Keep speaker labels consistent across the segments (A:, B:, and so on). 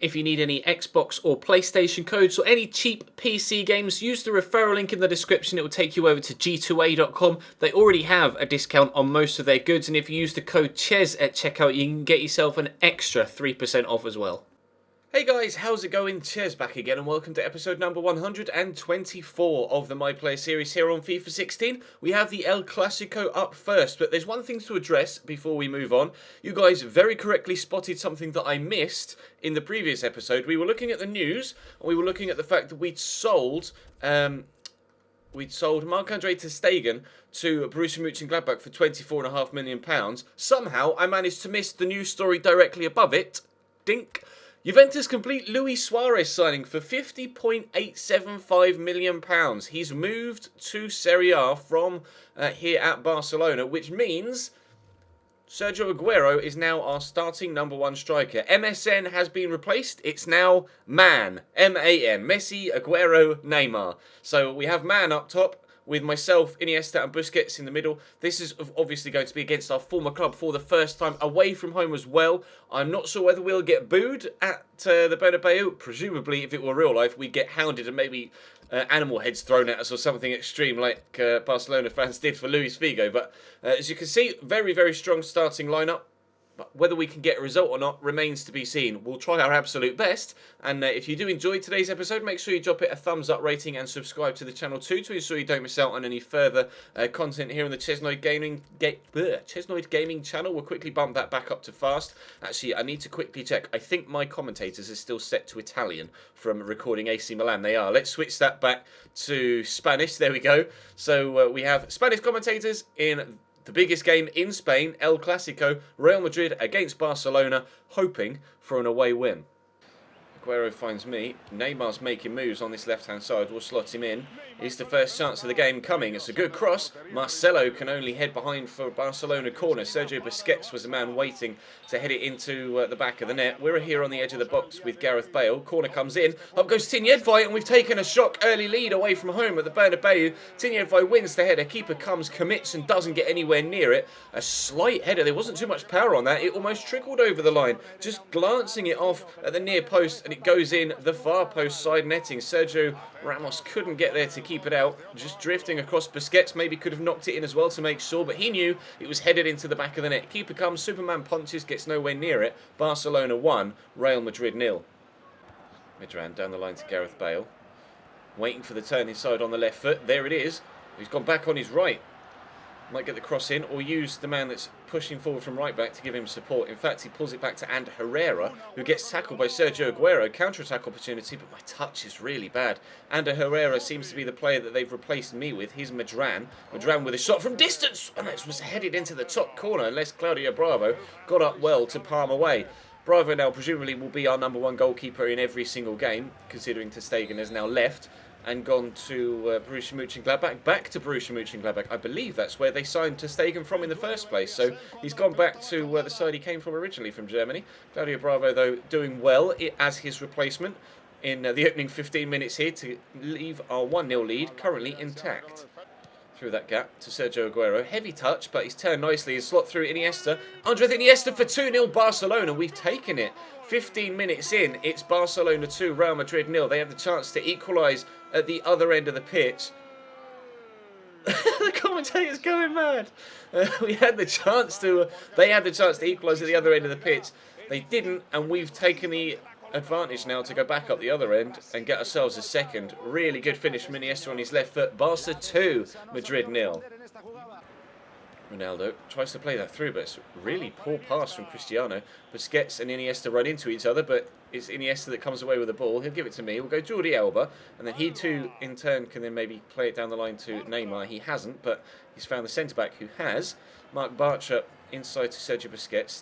A: If you need any Xbox or PlayStation codes or any cheap PC games, use the referral link in the description. It will take you over to g2a.com. They already have a discount on most of their goods, and if you use the code CHES at checkout, you can get yourself an extra 3% off as well. Hey guys, how's it going? Ches back again and welcome to episode number 124 of the My Player series here on FIFA 16. We have the El Clasico up first, but there's one thing to address before we move on. You guys very correctly spotted something that I missed in the previous episode. We were looking at the news, and we were looking at the fact that we'd sold Marc-Andre ter Stegen to Borussia Mönchengladbach for £24.5 million. Somehow I managed to miss the news story directly above it. Dink. Juventus complete Luis Suarez signing for £50.875 million. He's moved to Serie A from here at Barcelona, which means Sergio Aguero is now our starting number one striker. MSN has been replaced. It's now Man. M-A-N. Messi, Aguero, Neymar. So we have Man up top, with myself, Iniesta and Busquets in the middle. This is obviously going to be against our former club for the first time, away from home as well. I'm not sure whether we'll get booed at the Bernabeu. Presumably, if it were real life, we'd get hounded and maybe animal heads thrown at us or something extreme like Barcelona fans did for Luis Figo. But as you can see, very, very strong starting lineup. But whether we can get a result or not remains to be seen. We'll try our absolute best. And if you do enjoy today's episode, make sure you drop it a thumbs up rating and subscribe to the channel too, to ensure you don't miss out on any further content here on the Chesnoid Gaming channel. We'll quickly bump that back up to fast. Actually, I need to quickly check. I think my commentators are still set to Italian from recording AC Milan. They are. Let's switch that back to Spanish. There we go. So we have Spanish commentators in the biggest game in Spain, El Clasico, Real Madrid against Barcelona, hoping for an away win. Aguero finds me. Neymar's making moves on this left-hand side. We'll slot him in. It's the first chance of the game coming. It's a good cross. Marcelo can only head behind for Barcelona corner. Sergio Busquets was the man waiting to head it into the back of the net. We're here on the edge of the box with Gareth Bale. Corner comes in. Up goes Chesnoid, and we've taken a shock early lead away from home at the Bernabeu. Chesnoid wins the header. Keeper comes, commits, and doesn't get anywhere near it. A slight header. There wasn't too much power on that. It almost trickled over the line. Just glancing it off at the near post, and it goes in the far post side netting. Sergio Ramos couldn't get there to keep it out. Just drifting across. Busquets maybe could have knocked it in as well to make sure, but he knew it was headed into the back of the net. Keeper comes, Superman punches, gets nowhere near it. Barcelona 1, Real Madrid 0. Midran down the line to Gareth Bale. Waiting for the turn inside on the left foot. There it is. He's gone back on his right. Might get the cross in or use the man that's pushing forward from right back to give him support. In fact, he pulls it back to Ander Herrera, who gets tackled by Sergio Aguero. Counter-attack opportunity, but my touch is really bad. Ander Herrera seems to be the player that they've replaced me with. Here's Madran. Madran with a shot from distance, and that was headed into the top corner, unless Claudio Bravo got up well to palm away. Bravo now presumably will be our number one goalkeeper in every single game, considering ter Stegen has now left and gone to Borussia Mönchengladbach, back to Borussia Mönchengladbach. I believe that's where they signed ter Stegen from in the first place. So he's gone back to the side he came from originally, from Germany. Claudio Bravo, though, doing well as his replacement in the opening 15 minutes here to leave our 1-0 lead currently intact. Through that gap to Sergio Aguero. Heavy touch, but he's turned nicely. His slot through Iniesta. Andres Iniesta for 2-0 Barcelona. We've taken it. 15 minutes in, it's Barcelona 2, Real Madrid 0. They have the chance to equalise at the other end of the pitch. The commentator's going mad. They had the chance to equalise at the other end of the pitch. They didn't, and we've taken the advantage now to go back up the other end and get ourselves a second. Really good finish from Iniesta on his left foot. Barca 2, Madrid 0. Ronaldo tries to play that through, but it's a really poor pass from Cristiano. Busquets and Iniesta run into each other, but it's Iniesta that comes away with the ball. He'll give it to me. We'll go Jordi Alba, and then he too, in turn, can then maybe play it down the line to Neymar. He hasn't, but he's found the centre-back who has. Mark Bartra inside to Sergio Busquets.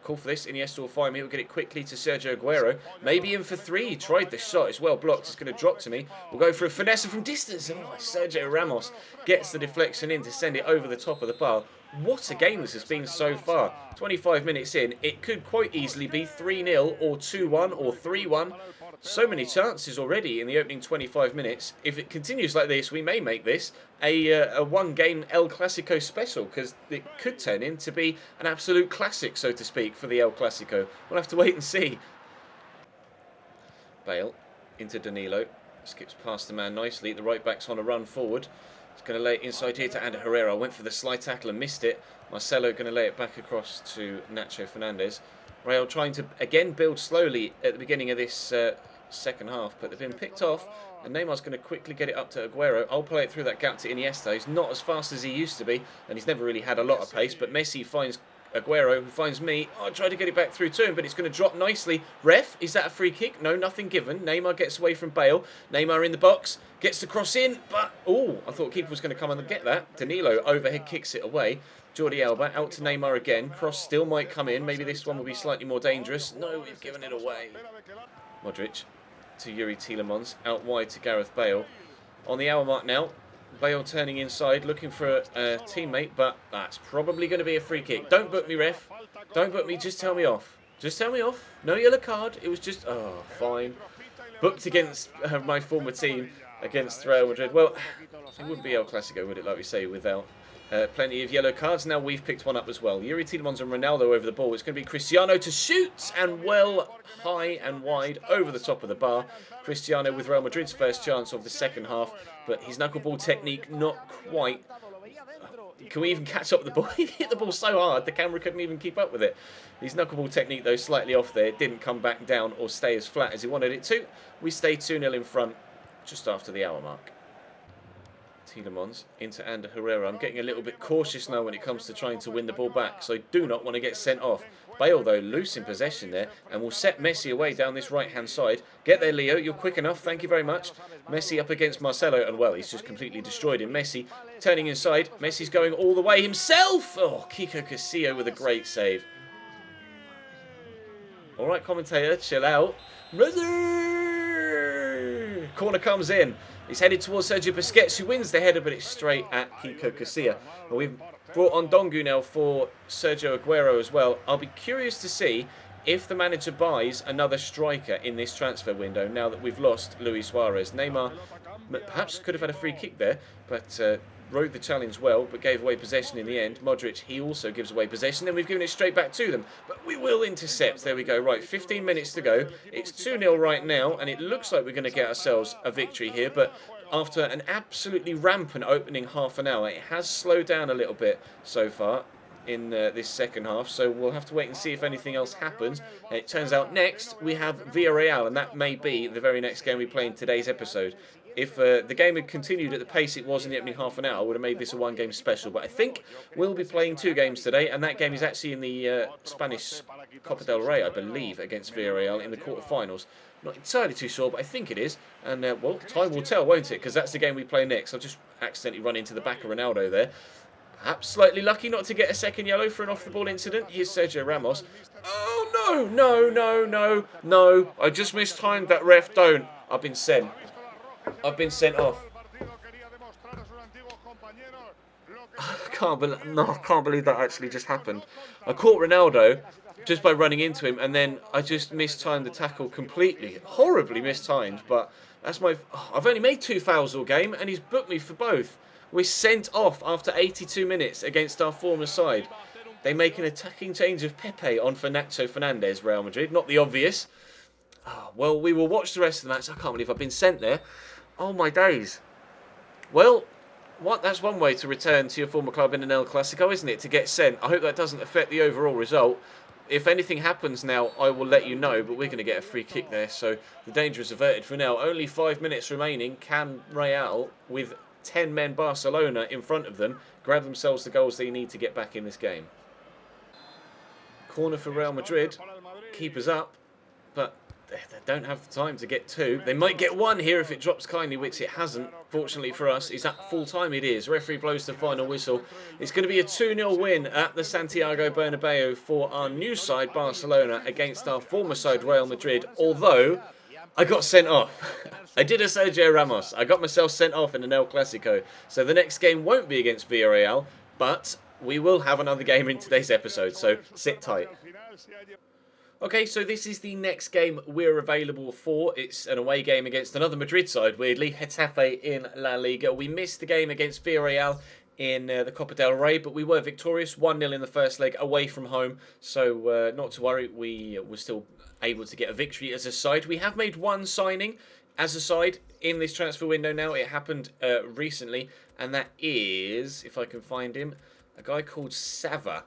A: Call for this. Iniesta will find me. We'll get it quickly to Sergio Aguero. Maybe in for 3. He tried the shot. It's well blocked. It's going to drop to me. We'll go for a finesse from distance. Oh, Sergio Ramos gets the deflection in to send it over the top of the bar. What a game this has been so far. 25 minutes in. It could quite easily be 3-0 or 2-1 or 3-1. So many chances already in the opening 25 minutes. If it continues like this, we may make this a one-game El Clasico special, because it could turn in to be an absolute classic, so to speak, for the El Clasico. We'll have to wait and see. Bale into Danilo. Skips past the man nicely. The right back's on a run forward. He's going to lay it inside here to Ander Herrera. Went for the slide tackle and missed it. Marcelo going to lay it back across to Nacho Fernandez. Real trying to again build slowly at the beginning of this second half, but they've been picked off. And Neymar's going to quickly get it up to Aguero. I'll play it through that gap to Iniesta. He's not as fast as he used to be, and he's never really had a lot of pace. But Messi finds Aguero, who finds me. I tried to get it back through to him, but it's going to drop nicely. Ref, is that a free kick? No, nothing given. Neymar gets away from Bale. Neymar in the box, gets the cross in, but, oh, I thought keeper was going to come and get that. Danilo overhead kicks it away. Jordi Alba out to Neymar again. Cross still might come in. Maybe this one will be slightly more dangerous. No, we've given it away. Modric to Yuri Tielemans, out wide to Gareth Bale. On the hour mark now, Bale turning inside, looking for a teammate, but that's probably going to be a free kick. Don't book me, ref. Don't book me, just tell me off. Just tell me off. No yellow card. It was just, oh, fine. Booked against my former team, against Real Madrid. Well, it wouldn't be El Clasico, would it, like we say, without plenty of yellow cards. Now we've picked one up as well. Yuri Tielemans and Ronaldo over the ball. It's going to be Cristiano to shoot, and well high and wide over the top of the bar. Cristiano with Real Madrid's first chance of the second half, but his knuckleball technique not quite. Can we even catch up with the ball? He hit the ball so hard the camera couldn't even keep up with it. His knuckleball technique, though, slightly off there. It didn't come back down or stay as flat as he wanted it to. We stay 2-0 in front just after the hour mark. Tielemans into Ander Herrera. I'm getting a little bit cautious now when it comes to trying to win the ball back, so I do not want to get sent off. Bale, though, loose in possession there, and will set Messi away down this right-hand side. Get there, Leo. You're quick enough. Thank you very much. Messi up against Marcelo, and, well, he's just completely destroyed him. Messi turning inside. Messi's going all the way himself. Oh, Kiko Casillo with a great save. All right, commentator, chill out. Corner comes in. He's headed towards Sergio Busquets, who wins the header, but it's straight at Kiko Casillo. And we've brought on Dongu now for Sergio Aguero as well. I'll be curious to see if the manager buys another striker in this transfer window now that we've lost Luis Suarez. Neymar perhaps could have had a free kick there, but rode the challenge well, but gave away possession in the end. Modric, he also gives away possession. Then we've given it straight back to them. But we will intercept. There we go. Right, 15 minutes to go. It's 2-0 right now, and it looks like we're going to get ourselves a victory here. But after an absolutely rampant opening half an hour, it has slowed down a little bit so far in this second half. So we'll have to wait and see if anything else happens. And it turns out next we have Villarreal, and that may be the very next game we play in today's episode. If the game had continued at the pace it was in the opening half an hour, I would have made this a one-game special. But I think we'll be playing 2 games today, and that game is actually in the Spanish Copa del Rey, I believe, against Villarreal in the quarterfinals. Not entirely too sure, but I think it is. And, well, time will tell, won't it? Because that's the game we play next. I'll just accidentally run into the back of Ronaldo there. Perhaps slightly lucky not to get a second yellow for an off-the-ball incident. Here's Sergio Ramos. Oh, no. I just mistimed that, ref. Don't. I've been sent. I've been sent off. I can't believe that actually just happened. I caught Ronaldo just by running into him, and then I just mistimed the tackle completely. Horribly mistimed, but that's my... I've only made 2 fouls all game, and he's booked me for both. We're sent off after 82 minutes against our former side. They make an attacking change of Pepe on for Nacho Fernandez, Real Madrid. Not the obvious. Oh, well, we will watch the rest of the match. I can't believe I've been sent there. Oh, my days. Well, that's one way to return to your former club in an El Clasico, isn't it? To get sent. I hope that doesn't affect the overall result. If anything happens now, I will let you know, but we're going to get a free kick there, so the danger is averted for now. Only 5 minutes remaining. Can Real, with 10 men Barcelona in front of them, grab themselves the goals they need to get back in this game? Corner for Real Madrid. Keepers up, but they don't have time to get 2. They might get 1 here if it drops kindly, which it hasn't. Fortunately for us, is that full time? It is. Referee blows the final whistle. It's going to be a 2-0 win at the Santiago Bernabeu for our new side, Barcelona, against our former side, Real Madrid. Although I got sent off. I did a Sergio Ramos. I got myself sent off in an El Clasico. So the next game won't be against Villarreal, but we will have another game in today's episode. So sit tight. Okay, so this is the next game we're available for. It's an away game against another Madrid side, weirdly, Getafe in La Liga. We missed the game against Villarreal in the Copa del Rey, but we were victorious, 1-0 in the first leg away from home. So not to worry, we were still able to get a victory as a side. We have made one signing as a side in this transfer window now. It happened recently, and that is, if I can find him, a guy called Sava.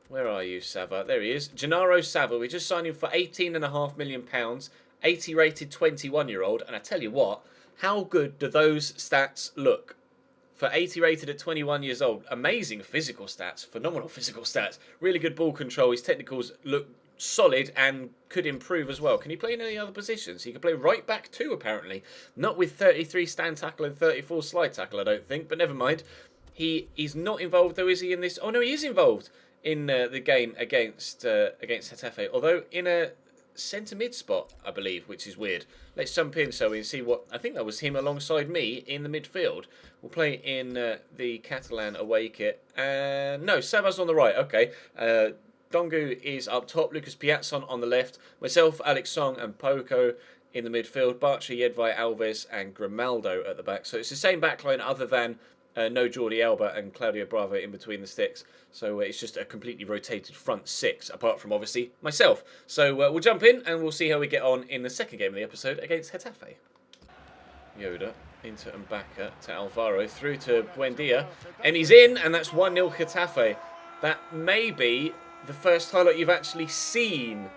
A: Where are you, Sava? There he is. Gennaro Sava. We just signed him for £18.5 million, 80 rated 21-year-old. And I tell you what, how good do those stats look? For 80 rated at 21 years old, amazing physical stats, phenomenal physical stats, really good ball control. His technicals look solid and could improve as well. Can he play in any other positions? He can play right back too, apparently. Not with 33 stand tackle and 34 slide tackle, I don't think, but never mind. He's not involved though, is he, in this? Oh no, he is involved in the game against Getafe, although in a centre mid spot, I believe, which is weird. Let's jump in so we can see what... I think that was him alongside me in the midfield. We'll play in the Catalan away kit. No, Sava's on the right. Okay. Dongu is up top. Lucas Piazzon on the left. Myself, Alex Song and Poco in the midfield. Bartra, Jedvaj, Alves and Grimaldo at the back. So it's the same backline other than no Jordi Alba and Claudio Bravo in between the sticks. So it's just a completely rotated front six, apart from, obviously, myself. So we'll jump in and we'll see how we get on in the second game of the episode against Getafe. Yoda into Mbaka to Alvaro, through to Buendia. And he's in, and that's 1-0 Getafe. That may be the first highlight you've actually seen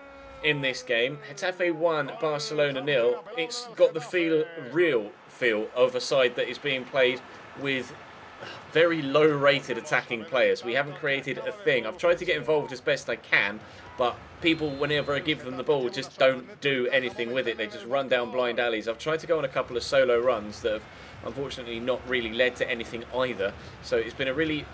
A: in this game. Getafe 1, Barcelona 0. It's got the real feel of a side that is being played with very low-rated attacking players. We haven't created a thing. I've tried to get involved as best I can, but people, whenever I give them the ball, just don't do anything with it. They just run down blind alleys. I've tried to go on a couple of solo runs that have unfortunately not really led to anything either. So it's been a really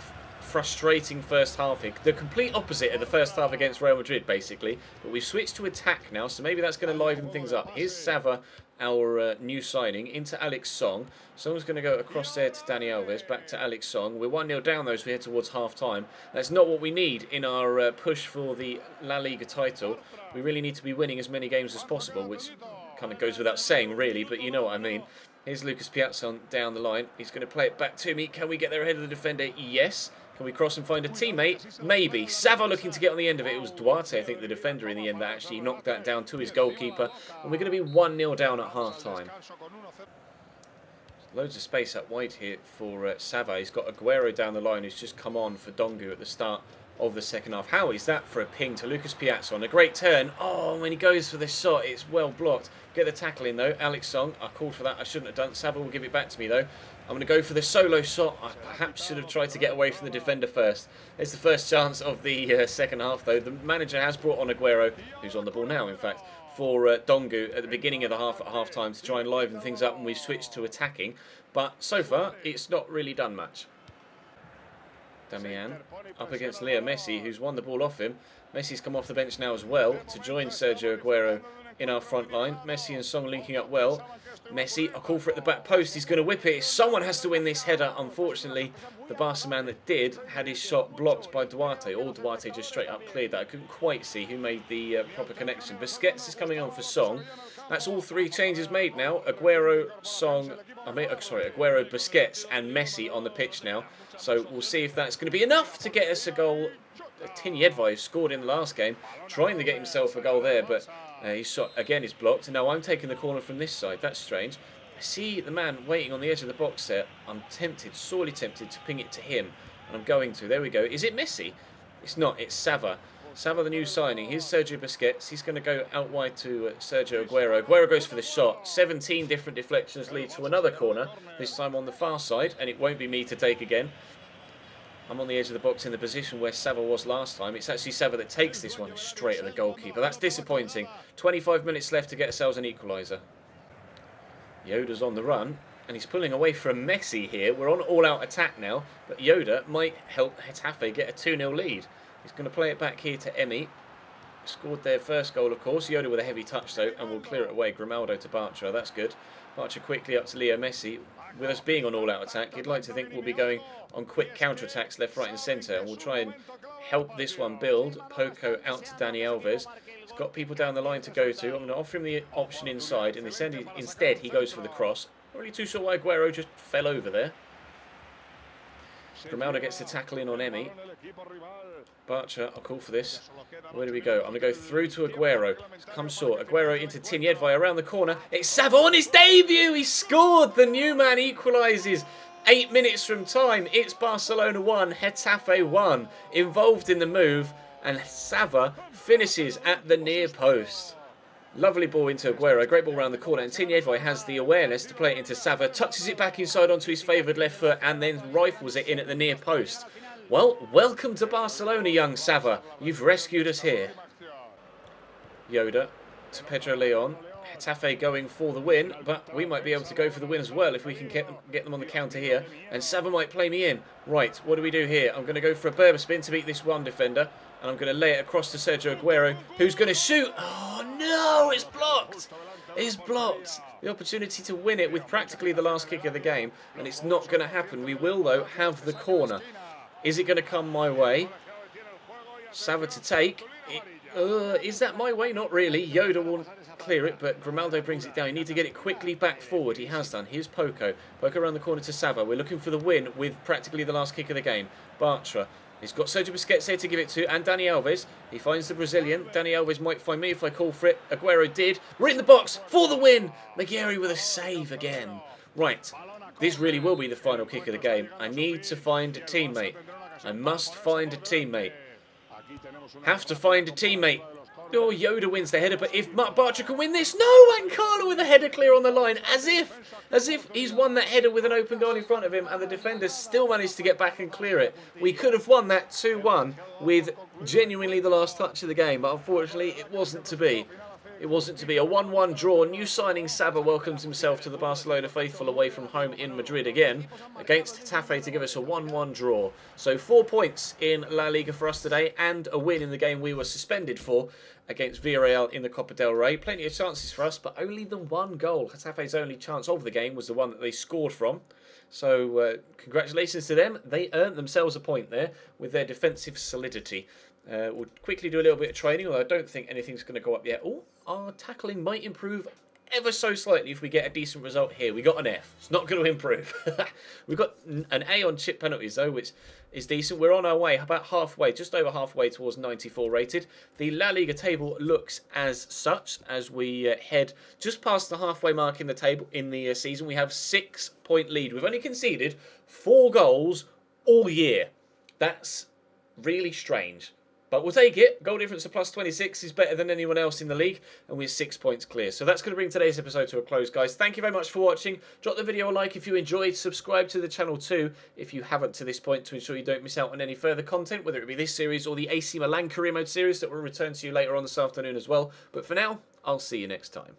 A: frustrating first half. The complete opposite of the first half against Real Madrid, basically. But we've switched to attack now, so maybe that's going to liven things up. Here's Sava, our new signing, into Alex Song. Song's going to go across there to Dani Alves, back to Alex Song. We're 1-0 down though as we head towards half-time. That's not what we need in our push for the La Liga title. We really need to be winning as many games as possible, which kind of goes without saying, really, but you know what I mean. Here's Lucas Piazzon down the line. He's going to play it back to me. Can we get there ahead of the defender? Yes. Can we cross and find a teammate? Maybe. Sava looking to get on the end of it. It was Duarte, I think, the defender in the end, that actually knocked that down to his goalkeeper. And we're going to be 1-0 down at half-time. Loads of space up wide here for Sava. He's got Aguero down the line who's just come on for Dongu at the start of the second half. How is that for a ping to Lucas Piazzon? A great turn. Oh, when he goes for the shot, it's well blocked. Get the tackle in, though. Alex Song, I called for that. I shouldn't have done. Sava will give it back to me, though. I'm going to go for the solo shot. I perhaps should have tried to get away from the defender first. It's the first chance of the second half, though. The manager has brought on Aguero, who's on the ball now, in fact, for Dongu at the beginning of the half at half-time to try and liven things up, and we've switched to attacking. But so far, it's not really done much. Damian up against Leo Messi, who's won the ball off him. Messi's come off the bench now as well to join Sergio Aguero in our front line. Messi and Song linking up well. Messi, a call for it at the back post. He's going to whip it. Someone has to win this header. Unfortunately, the Barca man that did had his shot blocked by Duarte. Or Duarte just straight up cleared that. I couldn't quite see who made the proper connection. Busquets is coming on for Song. That's all three changes made now. Aguero, Aguero, Busquets and Messi on the pitch now. So we'll see if that's going to be enough to get us a goal. Tin Jedvaj scored in the last game, trying to get himself a goal there, but his shot again is blocked. And now I'm taking the corner from this side. That's strange. I see the man waiting on the edge of the box there. I'm tempted, sorely tempted to ping it to him, and I'm going to. There we go. Is it Messi? It's not. It's Sava. Sava, the new signing. Here's Sergio Busquets. He's going to go out wide to Sergio Aguero. Aguero goes for the shot. 17 different deflections lead to another corner, this time on the far side, and it won't be me to take again. I'm on the edge of the box in the position where Sava was last time. It's actually Sava that takes this one straight at the goalkeeper. That's disappointing. 25 minutes left to get ourselves an equaliser. Yoda's on the run, and he's pulling away from Messi here. We're on all-out attack now, but Yoda might help Getafe get a 2-0 lead. He's going to play it back here to Emi. Scored their first goal, of course. Yoda with a heavy touch, though, and will clear it away. Grimaldo to Bartra. That's good. Bartra quickly up to Leo Messi. With us being on all-out attack, you'd like to think we'll be going on quick counter-attacks left, right and centre, and we'll try and help this one build. Poco out to Dani Alves. He's got people down the line to go to. I'm going to offer him the option inside, and instead he goes for the cross. Not really too sure why Aguero just fell over there. Grimaldo gets the tackle in on Emmy. Barcher, I'll call for this. Where do we go? I'm going to go through to Aguero. Come short. Aguero into Tiniedvai around the corner. It's Sava on his debut. He scored. The new man equalises. 8 minutes from time. It's Barcelona 1, Getafe 1. Involved in the move. And Sava finishes at the near post. Lovely ball into Aguero. Great ball around the corner. And Tiniedvai has the awareness to play it into Sava. Touches it back inside onto his favoured left foot. And then rifles it in at the near post. Well, welcome to Barcelona, young Sava. You've rescued us here. Yoda to Pedro Leon. Getafe going for the win, but we might be able to go for the win as well if we can get them on the counter here. And Sava might play me in. Right, what do we do here? I'm going to go for a Berber spin to beat this one defender. And I'm going to lay it across to Sergio Aguero, who's going to shoot. Oh, no, it's blocked. It's blocked. The opportunity to win it with practically the last kick of the game. And it's not going to happen. We will, though, have the corner. Is it going to come my way? Sava to take. Is that my way? Not really. Yoda will clear it, but Grimaldo brings it down. You need to get it quickly back forward. He has done. Here's Poco. Poco around the corner to Sava. We're looking for the win with practically the last kick of the game. Bartra. He's got Sergio Busquets here to give it to, and Dani Alves. He finds the Brazilian. Dani Alves might find me if I call for it. Aguero did. We're in the box for the win. Maguire with a save again. Right. This really will be the final kick of the game. I need to find a teammate. I must find a teammate. Have to find a teammate. Oh, Yoda wins the header, but if Mark Bartra can win this, no, and Carlo with a header clear on the line, as if he's won that header with an open goal in front of him, and the defender still managed to get back and clear it. We could have won that 2-1 with genuinely the last touch of the game, but unfortunately it wasn't to be. It wasn't to be. A 1-1 draw. New signing Sava welcomes himself to the Barcelona faithful away from home in Madrid again against Getafe to give us a 1-1 draw. So 4 points in La Liga for us today and a win in the game we were suspended for against Villarreal in the Copa del Rey. Plenty of chances for us, but only the one goal. Getafe's only chance of the game was the one that they scored from. So congratulations to them. They earned themselves a point there with their defensive solidity. We'll quickly do a little bit of training, although I don't think anything's going to go up yet. Oh, our tackling might improve ever so slightly if we get a decent result here. We got an F. It's not going to improve. We've got an A on chip penalties, though, which is decent. We're on our way, about halfway, just over halfway towards 94 rated. The La Liga table looks as such as we head just past the halfway mark in the table in the season. We have 6-point lead. We've only conceded 4 goals all year. That's really strange. But we'll take it. Goal difference of plus 26 is better than anyone else in the league. And we're 6 points clear. So that's going to bring today's episode to a close, guys. Thank you very much for watching. Drop the video a like if you enjoyed. Subscribe to the channel too if you haven't to this point to ensure you don't miss out on any further content, whether it be this series or the AC Milan Career Mode series that will return to you later on this afternoon as well. But for now, I'll see you next time.